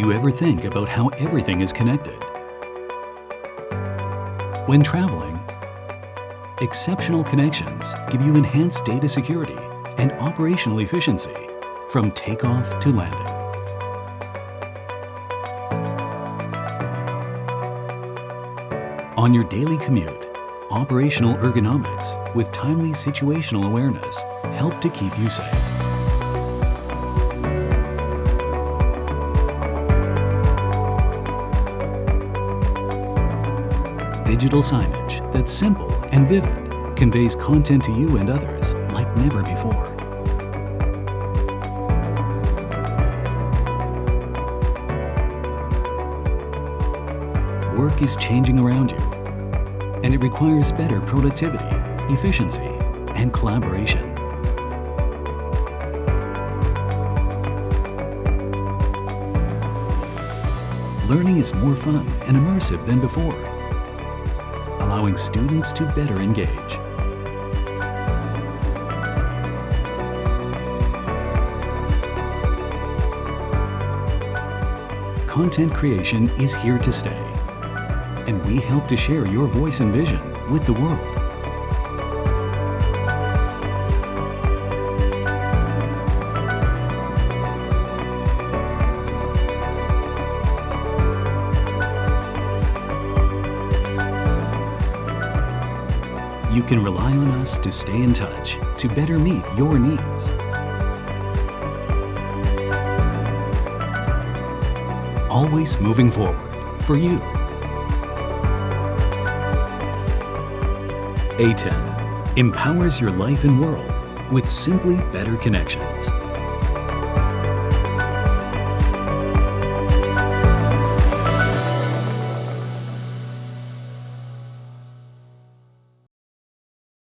you ever think about how everything is connected? When traveling, exceptional connections give you enhanced data security and operational efficiency from takeoff to landing. On your daily commute, operational ergonomics with timely situational awareness help to keep you safe. Digital signage that's simple and vivid conveys content to you and others like never before. Work is changing around you, and it requires better productivity, efficiency, and collaboration. Learning is more fun and immersive than before, allowing students to better engage. Content creation is here to stay, and we help to share your voice and vision with the world. You can rely on us to stay in touch to better meet your needs. Always moving forward for you. ATEN empowers your life and world with simply better connections.